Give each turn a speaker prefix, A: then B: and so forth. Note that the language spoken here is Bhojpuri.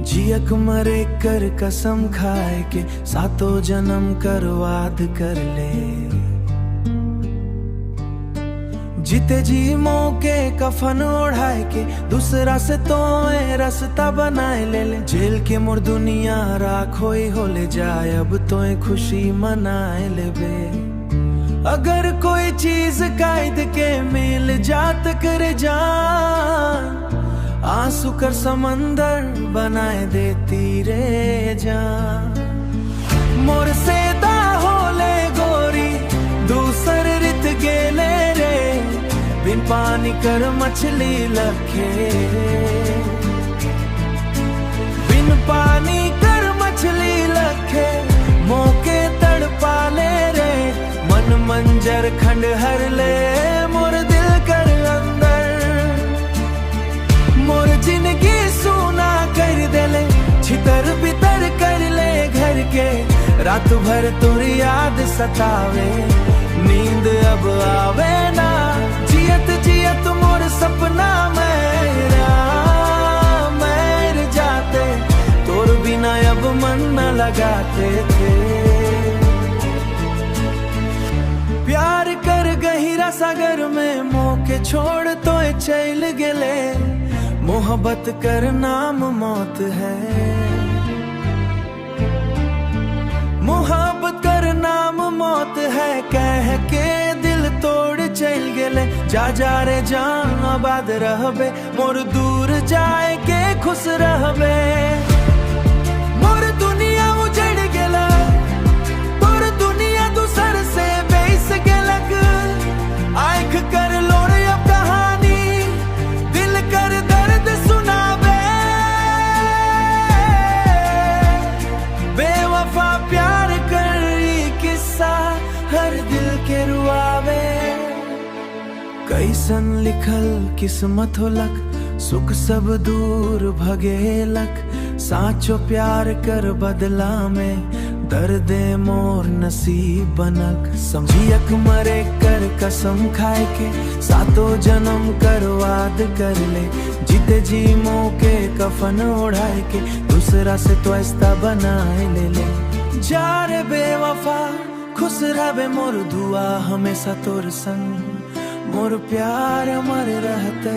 A: जियक मरे कर कसम खाए के सातों जन्म कर वाद कर ले। जीते जी मौके कफन ओढ़ाए के दूसरा से तो रास्ता बनाए ले। जेल के मोर दुनिया राख होई हो ले जाए, अब तो खुशी मनाए ले बे। अगर कोई चीज कायद के मिल जात करे जान, आंसू कर समंदर बनाए देती रे जान। मोर से दा होले गोरी दूसर रित गेले रे, बिन पानी कर मछली लखे। बिन पानी कर मछली लखे मौके तड़पा ले रे। मन मंजर खंड हर ले मोर दिल कर अंदर। मोर जिंदगी सुना कर देले छितर बितर कर ले घर के। रात भर तुर याद सतावे नींद अब आवे ना। जियत जियत मोर सपना मेरा मर जाते, तोर बिना अब मन न लगाते थे। प्यार कर गहिरा सागर में मौके छोड़ तो चल गेले। मोहब्बत कर नाम मौत है, मोहब्बत कर नाम मौत है। कह के दिल तोड़ चल गेले। जा जा रे जान आबाद रहबे, मोर दूर जाए के खुश रहबे। मोर दुनिया उजड़ गेला, तोर दुनिया दूसर से बेस गेलक। आँख कर लोर अब कहानी, दिल कर दर्द सुनाबे। बेवफा प्यार कर किस्सा हर दिल के रुआवे। कैसन लिखल किस्मत होलक, सुख सब दूर भगेलक। साचो प्यार कर बदला में दर्द मोर नसीब बनक। समझियक मरे कर कसम खाए के सातों जन्म कर वाद कर ले। जीते जी मौके कफन ओढ़ाए के दूसरा से तो ऐसा बनाए ले। जा रे बेवफा खुश रहबे, मोर दुआ हमेशा तोर संग। मोर प्यार अमर रहते।